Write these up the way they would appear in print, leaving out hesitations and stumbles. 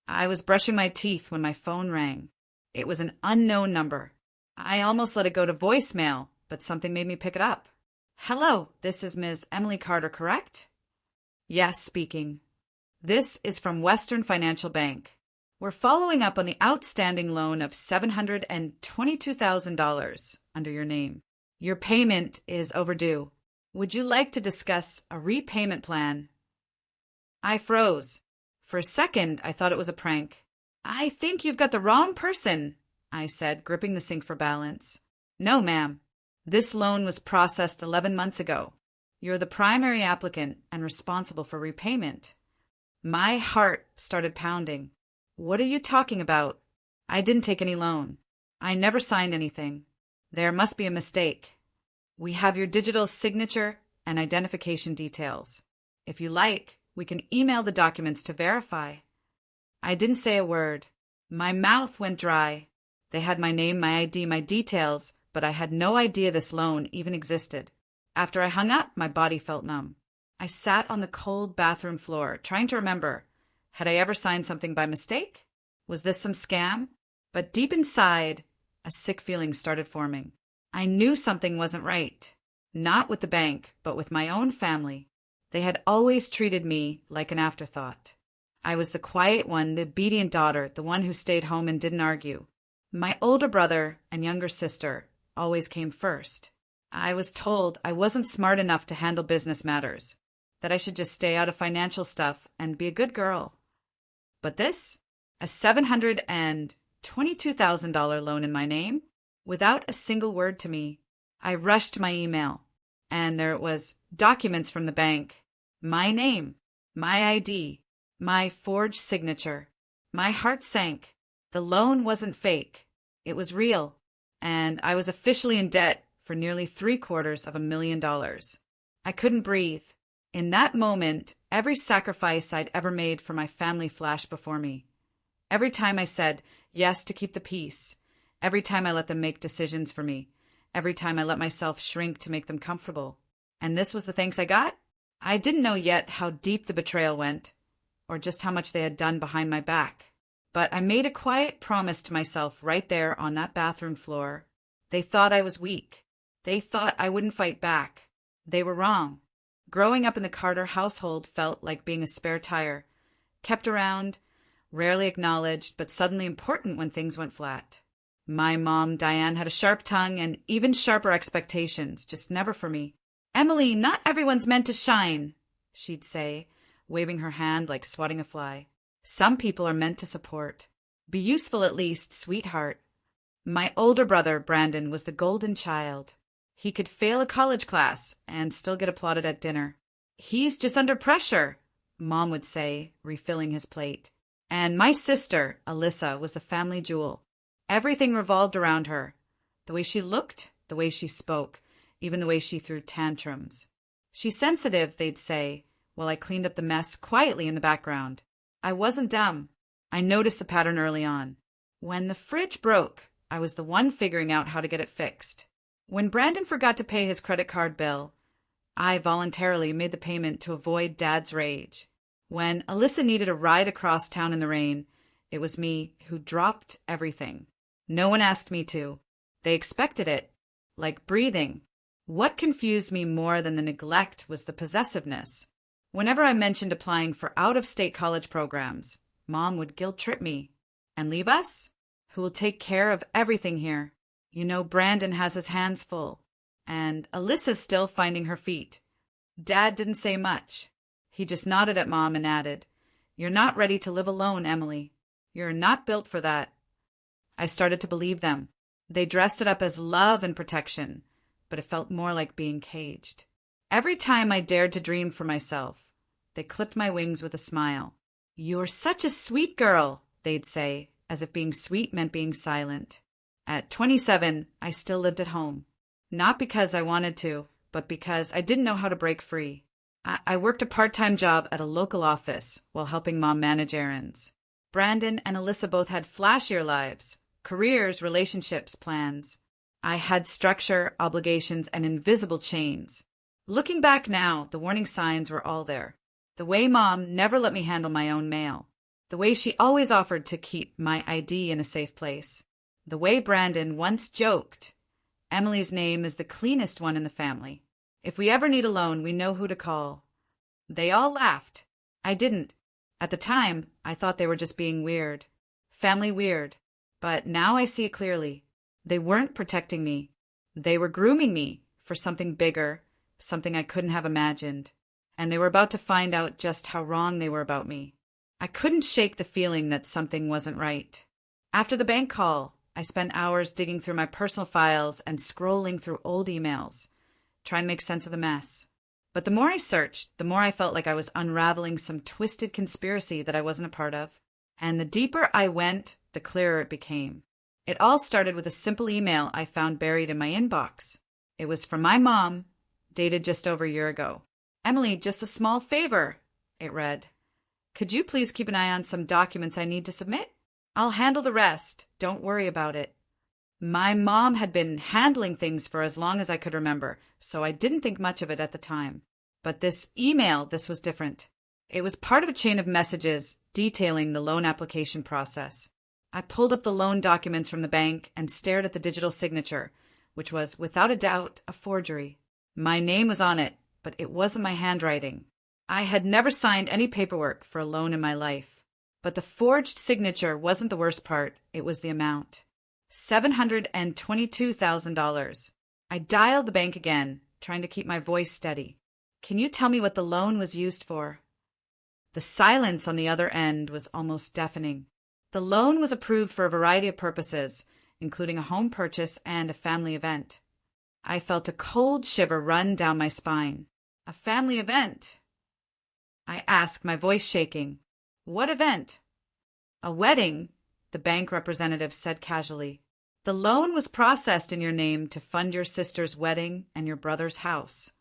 I was brushing my teeth when my phone rang. It was an unknown number. I almost let it go to voicemail, but something made me pick it up. Hello, this is Ms. Emily Carter, correct? Yes, speaking. This is from Western Financial Bank. We're following up on the outstanding loan of $722,000 under your name. Your payment is overdue. Would you like to discuss a repayment plan? I froze. For a second, I thought it was a prank. I think you've got the wrong person, I said, gripping the sink for balance. No, ma'am. This loan was processed 11 months ago. You're the primary applicant and responsible for repayment. My heart started pounding. What are you talking about? I didn't take any loan. I never signed anything. There must be a mistake. We have your digital signature and identification details. If you like, we can email the documents to verify. I didn't say a word. My mouth went dry. They had my name, my ID, my details, but I had no idea this loan even existed. After I hung up, my body felt numb. I sat on the cold bathroom floor, trying to remember. Had I ever signed something by mistake? Was this some scam? But deep inside, a sick feeling started forming. I knew something wasn't right. Not with the bank, but with my own family. They had always treated me like an afterthought. I was the quiet one, the obedient daughter, the one who stayed home and didn't argue. My older brother and younger sister always came first. I was told I wasn't smart enough to handle business matters, that I should just stay out of financial stuff and be a good girl. But this? A $722,000 loan in my name? Without a single word to me. I rushed my email, and there it was, documents from the bank. My name, my ID, my forged signature. My heart sank. The loan wasn't fake. It was real, and I was officially in debt for nearly $750,000. I couldn't breathe. In that moment, every sacrifice I'd ever made for my family flashed before me. Every time I said yes to keep the peace, every time I let them make decisions for me, every time I let myself shrink to make them comfortable. And this was the thanks I got? I didn't know yet how deep the betrayal went, or just how much they had done behind my back. But I made a quiet promise to myself right there on that bathroom floor. They thought I was weak. They thought I wouldn't fight back. They were wrong. Growing up in the Carter household felt like being a spare tire, kept around, rarely acknowledged, but suddenly important when things went flat. My mom, Diane, had a sharp tongue and even sharper expectations, just never for me. Emily, not everyone's meant to shine, she'd say, waving her hand like swatting a fly. Some people are meant to support. Be useful at least, sweetheart. My older brother, Brandon, was the golden child. He could fail a college class and still get applauded at dinner. He's just under pressure, Mom would say, refilling his plate. And my sister, Alyssa, was the family jewel. Everything revolved around her. The way she looked, the way she spoke, even the way she threw tantrums. She's sensitive, they'd say, while I cleaned up the mess quietly in the background. I wasn't dumb. I noticed the pattern early on. When the fridge broke, I was the one figuring out how to get it fixed. When Brandon forgot to pay his credit card bill, I voluntarily made the payment to avoid Dad's rage. When Alyssa needed a ride across town in the rain, it was me who dropped everything. No one asked me to. They expected it, like breathing. What confused me more than the neglect was the possessiveness. Whenever I mentioned applying for out-of-state college programs, Mom would guilt-trip me. And leave us? Who will take care of everything here? You know Brandon has his hands full. And Alyssa's still finding her feet. Dad didn't say much. He just nodded at Mom and added, "You're not ready to live alone, Emily. You're not built for that." I started to believe them. They dressed it up as love and protection, but it felt more like being caged. Every time I dared to dream for myself, they clipped my wings with a smile. "You're such a sweet girl," they'd say, as if being sweet meant being silent. At 27, I still lived at home. Not because I wanted to, but because I didn't know how to break free. I worked a part-time job at a local office while helping Mom manage errands. Brandon and Alyssa both had flashier lives, careers, relationships, plans. I had structure, obligations, and invisible chains. Looking back now, the warning signs were all there. The way Mom never let me handle my own mail. The way she always offered to keep my ID in a safe place. The way Brandon once joked, Emily's name is the cleanest one in the family. If we ever need a loan, we know who to call. They all laughed. I didn't. At the time, I thought they were just being weird. Family weird. But now I see it clearly. They weren't protecting me. They were grooming me for something bigger, something I couldn't have imagined. And they were about to find out just how wrong they were about me. I couldn't shake the feeling that something wasn't right. After the bank call, I spent hours digging through my personal files and scrolling through old emails, trying to make sense of the mess. But the more I searched, the more I felt like I was unraveling some twisted conspiracy that I wasn't a part of. And the deeper I went, the clearer it became. It all started with a simple email I found buried in my inbox. It was from my mom, dated just over a year ago. "Emily, just a small favor," it read. "Could you please keep an eye on some documents I need to submit? I'll handle the rest. Don't worry about it." My mom had been handling things for as long as I could remember, so I didn't think much of it at the time. But this was different. It was part of a chain of messages detailing the loan application process. I pulled up the loan documents from the bank and stared at the digital signature, which was, without a doubt, a forgery. My name was on it, but it wasn't my handwriting. I had never signed any paperwork for a loan in my life. But the forged signature wasn't the worst part, it was the amount. $722,000. I dialed the bank again, trying to keep my voice steady. "Can you tell me what the loan was used for?" The silence on the other end was almost deafening. The loan was approved for a variety of purposes, including a home purchase and a family event. I felt a cold shiver run down my spine. "A family event?" I asked, my voice shaking. "What event?" "A wedding," the bank representative said casually. "The loan was processed in your name to fund your sister's wedding and your brother's house."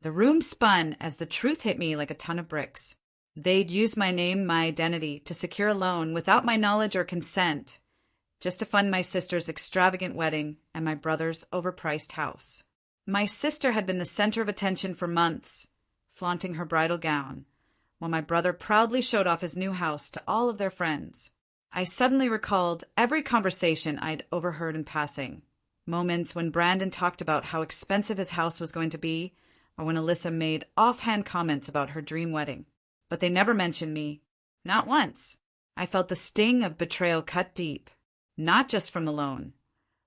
The room spun as the truth hit me like a ton of bricks. They'd used my name, my identity, to secure a loan without my knowledge or consent, just to fund my sister's extravagant wedding and my brother's overpriced house. My sister had been the center of attention for months, flaunting her bridal gown, while my brother proudly showed off his new house to all of their friends. I suddenly recalled every conversation I'd overheard in passing. Moments when Brandon talked about how expensive his house was going to be, or when Alyssa made offhand comments about her dream wedding. But they never mentioned me. Not once. I felt the sting of betrayal cut deep, not just from the loan,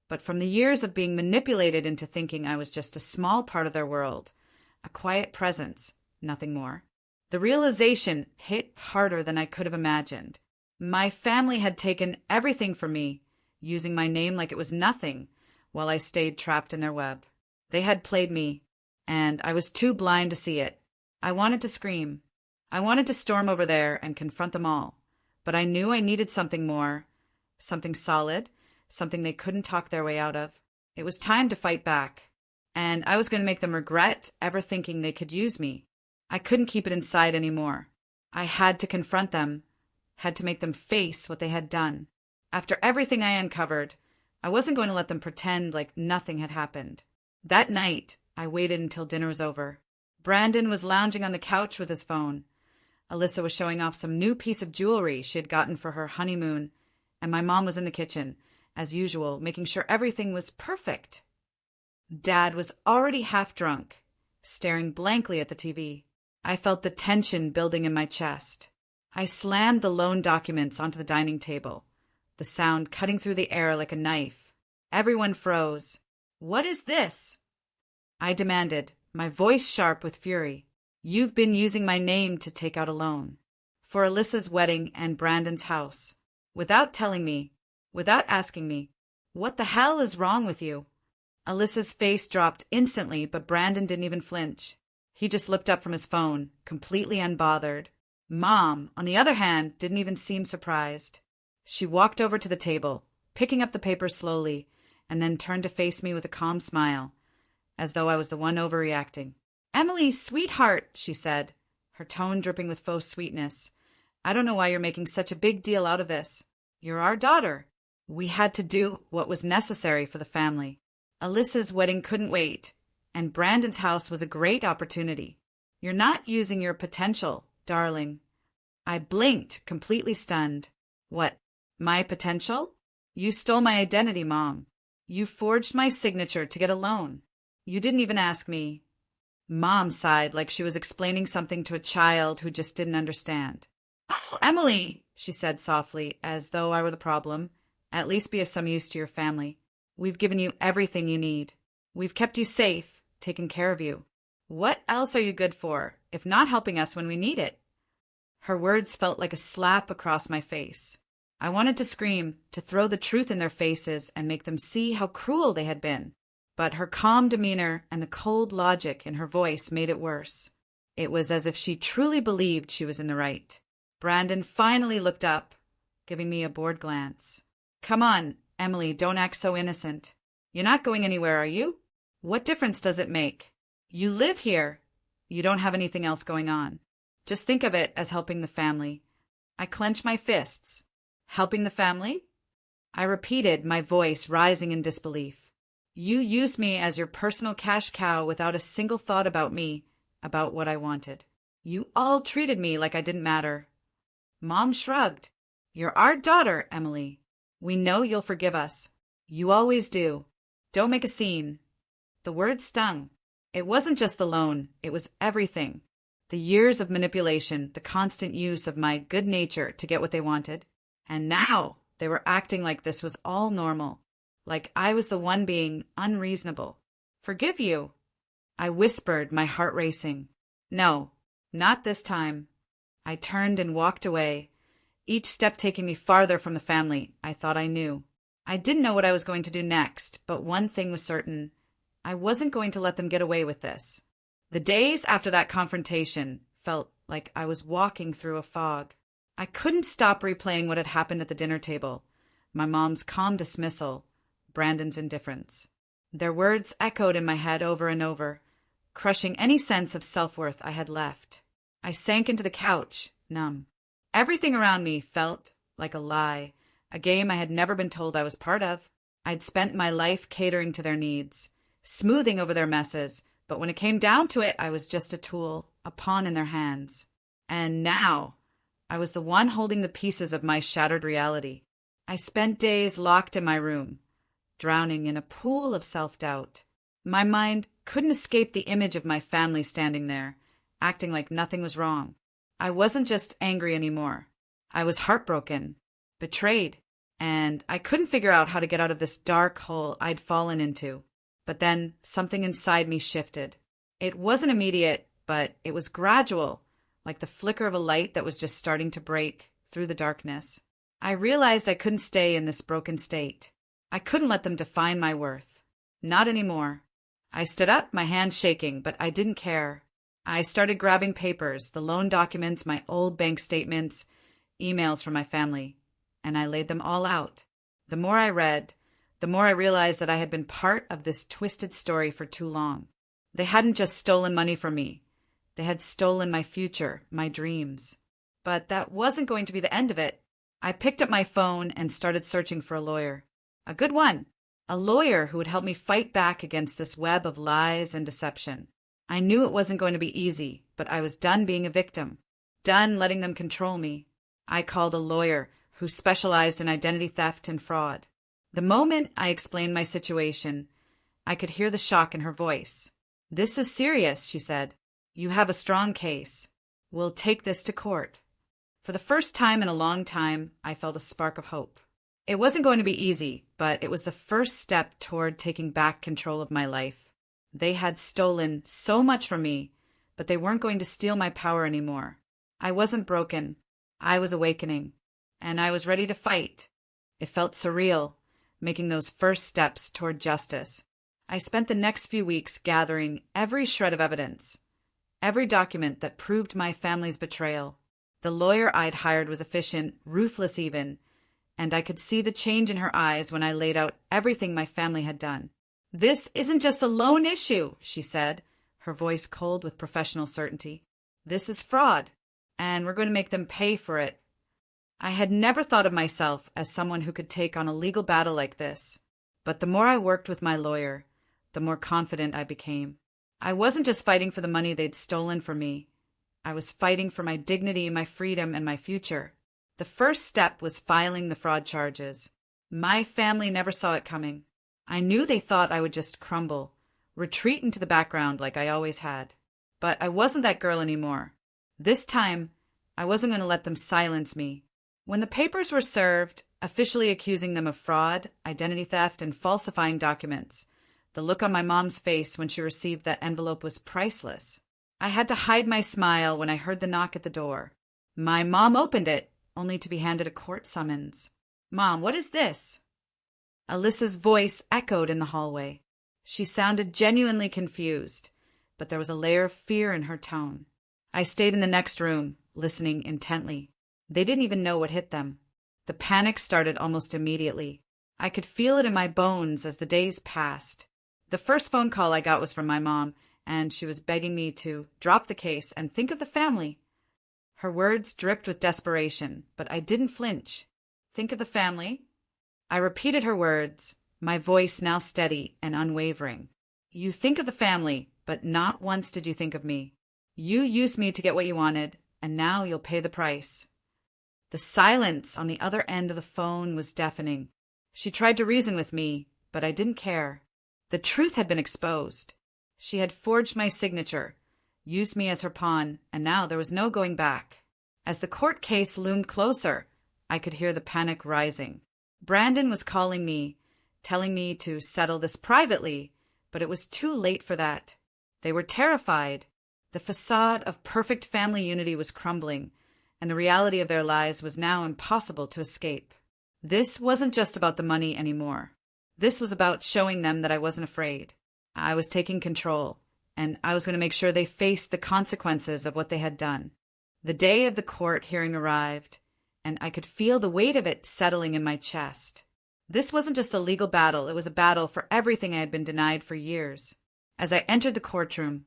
but from the years of being manipulated into thinking I was just a small part of their world, a quiet presence, nothing more. The realization hit harder than I could have imagined. My family had taken everything from me, using my name like it was nothing, while I stayed trapped in their web. They had played me, and I was too blind to see it. I wanted to scream. I wanted to storm over there and confront them all, but I knew I needed something more, something solid, something they couldn't talk their way out of. It was time to fight back, and I was going to make them regret ever thinking they could use me. I couldn't keep it inside anymore. I had to confront them, had to make them face what they had done. After everything I uncovered, I wasn't going to let them pretend like nothing had happened. That night, I waited until dinner was over. Brandon was lounging on the couch with his phone. Alyssa was showing off some new piece of jewelry she had gotten for her honeymoon, and my mom was in the kitchen, as usual, making sure everything was perfect. Dad was already half drunk, staring blankly at the TV. I felt the tension building in my chest. I slammed the loan documents onto the dining table, the sound cutting through the air like a knife. Everyone froze. "What is this?" I demanded, my voice sharp with fury. "You've been using my name to take out a loan. For Alyssa's wedding and Brandon's house. Without telling me, without asking me. What the hell is wrong with you?" Alyssa's face dropped instantly, but Brandon didn't even flinch. He just looked up from his phone, completely unbothered. Mom, on the other hand, didn't even seem surprised. She walked over to the table, picking up the papers slowly, and then turned to face me with a calm smile, as though I was the one overreacting. "Emily, sweetheart," she said, her tone dripping with faux sweetness. "I don't know why you're making such a big deal out of this. You're our daughter. We had to do what was necessary for the family. Alyssa's wedding couldn't wait, and Brandon's house was a great opportunity. You're not using your potential, darling. I blinked, completely stunned. What? My potential? You stole my identity, Mom. You forged my signature to get a loan. You didn't even ask me. Mom sighed like she was explaining something to a child who just didn't understand. Oh, Emily, she said softly, as though I were the problem. At least be of some use to your family. We've given you everything you need. We've kept you safe, taken care of you. What else are you good for, if not helping us when we need it? Her words felt like a slap across my face. I wanted to scream, to throw the truth in their faces and make them see how cruel they had been. But her calm demeanor and the cold logic in her voice made it worse. It was as if she truly believed she was in the right. Brandon finally looked up, giving me a bored glance. Come on, Emily, don't act so innocent. You're not going anywhere, are you? What difference does it make? You live here. You don't have anything else going on. Just think of it as helping the family. I clenched my fists. Helping the family? I repeated, my voice rising in disbelief. You used me as your personal cash cow without a single thought about me, about what I wanted. You all treated me like I didn't matter. Mom shrugged. You're our daughter, Emily. We know you'll forgive us. You always do. Don't make a scene. The word stung. It wasn't just the loan, it was everything. The years of manipulation, the constant use of my good nature to get what they wanted. And now they were acting like this was all normal, like I was the one being unreasonable. Forgive you, I whispered, my heart racing. No, not this time. I turned and walked away, each step taking me farther from the family I thought I knew. I didn't know what I was going to do next, but one thing was certain. I wasn't going to let them get away with this. The days after that confrontation felt like I was walking through a fog. I couldn't stop replaying what had happened at the dinner table. My mom's calm dismissal, Brandon's indifference. Their words echoed in my head over and over, crushing any sense of self-worth I had left. I sank into the couch, numb. Everything around me felt like a lie, a game I had never been told I was part of. I'd spent my life catering to their needs, smoothing over their messes, but when it came down to it, I was just a tool, a pawn in their hands. And now, I was the one holding the pieces of my shattered reality. I spent days locked in my room, drowning in a pool of self-doubt. My mind couldn't escape the image of my family standing there, acting like nothing was wrong. I wasn't just angry anymore. I was heartbroken, betrayed, and I couldn't figure out how to get out of this dark hole I'd fallen into. But then something inside me shifted. It wasn't immediate, but it was gradual, like the flicker of a light that was just starting to break through the darkness. I realized I couldn't stay in this broken state. I couldn't let them define my worth. Not anymore. I stood up, my hands shaking, but I didn't care. I started grabbing papers, the loan documents, my old bank statements, emails from my family, and I laid them all out. The more I read, the more I realized that I had been part of this twisted story for too long. They hadn't just stolen money from me. They had stolen my future, my dreams. But that wasn't going to be the end of it. I picked up my phone and started searching for a lawyer. A good one. A lawyer who would help me fight back against this web of lies and deception. I knew it wasn't going to be easy, but I was done being a victim. Done letting them control me. I called a lawyer who specialized in identity theft and fraud. The moment I explained my situation, I could hear the shock in her voice. "This is serious," she said. "You have a strong case. We'll take this to court." For the first time in a long time, I felt a spark of hope. It wasn't going to be easy, but it was the first step toward taking back control of my life. They had stolen so much from me, but they weren't going to steal my power anymore. I wasn't broken. I was awakening, and I was ready to fight. It felt surreal, making those first steps toward justice. I spent the next few weeks gathering every shred of evidence, every document that proved my family's betrayal. The lawyer I'd hired was efficient, ruthless even, and I could see the change in her eyes when I laid out everything my family had done. "This isn't just a loan issue," she said, her voice cold with professional certainty. "This is fraud, and we're going to make them pay for it." I had never thought of myself as someone who could take on a legal battle like this, but the more I worked with my lawyer, the more confident I became. I wasn't just fighting for the money they'd stolen from me. I was fighting for my dignity, my freedom, and my future. The first step was filing the fraud charges. My family never saw it coming. I knew they thought I would just crumble, retreat into the background like I always had. But I wasn't that girl anymore. This time, I wasn't going to let them silence me. When the papers were served, officially accusing them of fraud, identity theft, and falsifying documents, the look on my mom's face when she received that envelope was priceless. I had to hide my smile when I heard the knock at the door. My mom opened it, only to be handed a court summons. "Mom, what is this?" Alyssa's voice echoed in the hallway. She sounded genuinely confused, but there was a layer of fear in her tone. I stayed in the next room, listening intently. They didn't even know what hit them. The panic started almost immediately. I could feel it in my bones as the days passed. The first phone call I got was from my mom, and she was begging me to drop the case and think of the family. Her words dripped with desperation, but I didn't flinch. Think of the family? I repeated her words, my voice now steady and unwavering. You think of the family, but not once did you think of me. You used me to get what you wanted, and now you'll pay the price. The silence on the other end of the phone was deafening. She tried to reason with me, but I didn't care. The truth had been exposed. She had forged my signature, used me as her pawn, and now there was no going back. As the court case loomed closer, I could hear the panic rising. Brandon was calling me, telling me to settle this privately, but it was too late for that. They were terrified. The facade of perfect family unity was crumbling, and the reality of their lives was now impossible to escape. This wasn't just about the money anymore. This was about showing them that I wasn't afraid. I was taking control, and I was going to make sure they faced the consequences of what they had done. The day of the court hearing arrived, and I could feel the weight of it settling in my chest. This wasn't just a legal battle, it was a battle for everything I had been denied for years. As I entered the courtroom,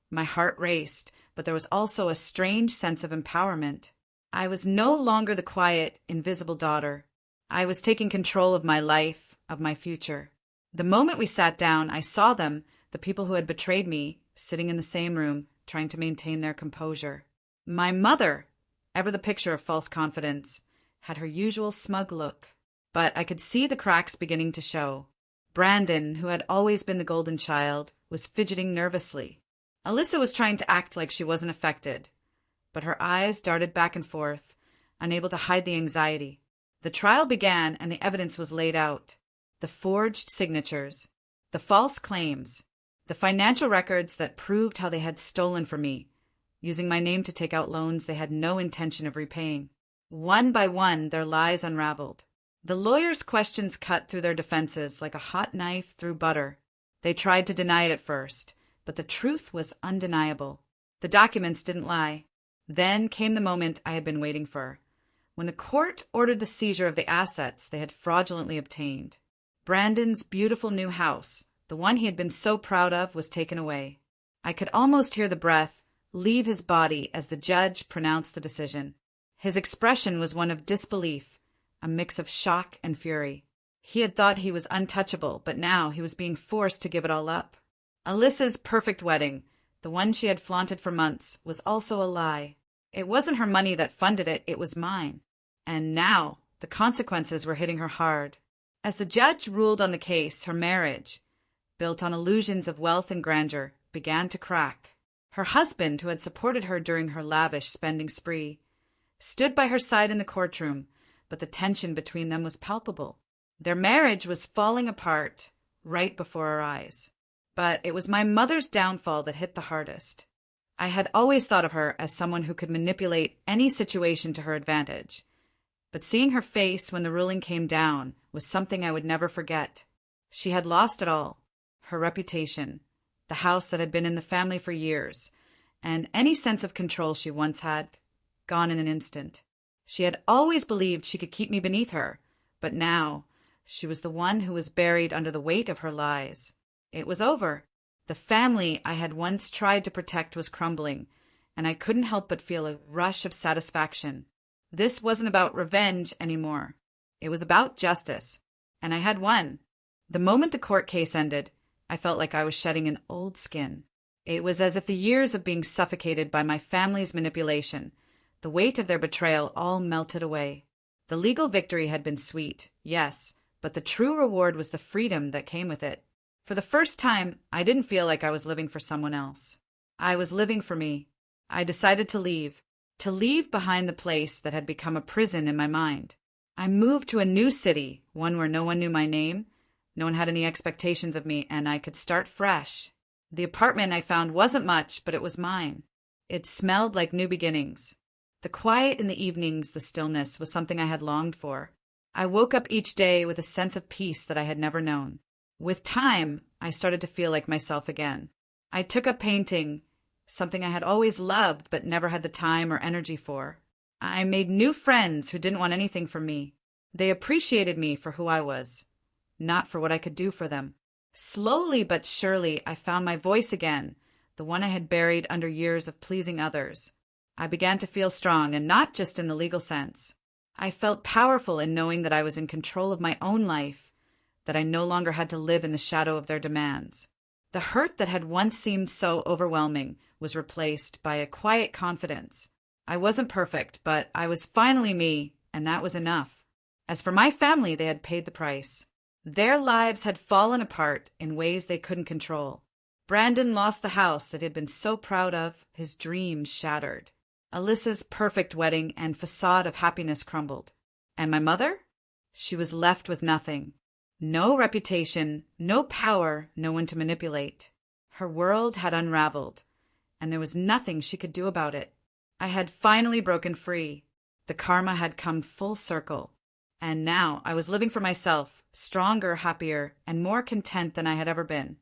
my heart raced, but there was also a strange sense of empowerment. I was no longer the quiet, invisible daughter. I was taking control of my life, of my future. The moment we sat down, I saw them, the people who had betrayed me, sitting in the same room, trying to maintain their composure. My mother, ever the picture of false confidence, had her usual smug look, but I could see the cracks beginning to show. Brandon, who had always been the golden child, was fidgeting nervously. Alyssa was trying to act like she wasn't affected, but her eyes darted back and forth, unable to hide the anxiety. The trial began and the evidence was laid out. The forged signatures, the false claims, the financial records that proved how they had stolen from me, using my name to take out loans they had no intention of repaying. One by one, their lies unraveled. The lawyers' questions cut through their defenses like a hot knife through butter. They tried to deny it at first, but the truth was undeniable. The documents didn't lie. Then came the moment I had been waiting for, when the court ordered the seizure of the assets they had fraudulently obtained. Brandon's beautiful new house, the one he had been so proud of, was taken away. I could almost hear the breath leave his body as the judge pronounced the decision. His expression was one of disbelief, a mix of shock and fury. He had thought he was untouchable, but now he was being forced to give it all up. Alyssa's perfect wedding, the one she had flaunted for months, was also a lie. It wasn't her money that funded it, it was mine. And now the consequences were hitting her hard. As the judge ruled on the case, her marriage, built on illusions of wealth and grandeur, began to crack. Her husband, who had supported her during her lavish spending spree, stood by her side in the courtroom, but the tension between them was palpable. Their marriage was falling apart right before our eyes. But it was my mother's downfall that hit the hardest. I had always thought of her as someone who could manipulate any situation to her advantage. But seeing her face when the ruling came down was something I would never forget. She had lost it all. Her reputation, the house that had been in the family for years, and any sense of control she once had, gone in an instant. She had always believed she could keep me beneath her, but now she was the one who was buried under the weight of her lies. It was over. The family I had once tried to protect was crumbling, and I couldn't help but feel a rush of satisfaction. This wasn't about revenge anymore. It was about justice, and I had won. The moment the court case ended, I felt like I was shedding an old skin. It was as if the years of being suffocated by my family's manipulation, the weight of their betrayal, all melted away. The legal victory had been sweet, yes, but the true reward was the freedom that came with it. For the first time, I didn't feel like I was living for someone else. I was living for me. I decided to leave behind the place that had become a prison in my mind. I moved to a new city, one where no one knew my name, no one had any expectations of me, and I could start fresh. The apartment I found wasn't much, but it was mine. It smelled like new beginnings. The quiet in the evenings, the stillness, was something I had longed for. I woke up each day with a sense of peace that I had never known. With time, I started to feel like myself again. I took up painting, something I had always loved but never had the time or energy for. I made new friends who didn't want anything from me. They appreciated me for who I was, not for what I could do for them. Slowly but surely, I found my voice again, the one I had buried under years of pleasing others. I began to feel strong, and not just in the legal sense. I felt powerful in knowing that I was in control of my own life, that I no longer had to live in the shadow of their demands. The hurt that had once seemed so overwhelming was replaced by a quiet confidence. I wasn't perfect, but I was finally me, and that was enough. As for my family, they had paid the price. Their lives had fallen apart in ways they couldn't control. Brandon lost the house that he had been so proud of, his dreams shattered. Alyssa's perfect wedding and facade of happiness crumbled. And my mother? She was left with nothing. No reputation, no power, no one to manipulate. Her world had unraveled, and there was nothing she could do about it. I had finally broken free. The karma had come full circle. And now I was living for myself, stronger, happier, and more content than I had ever been.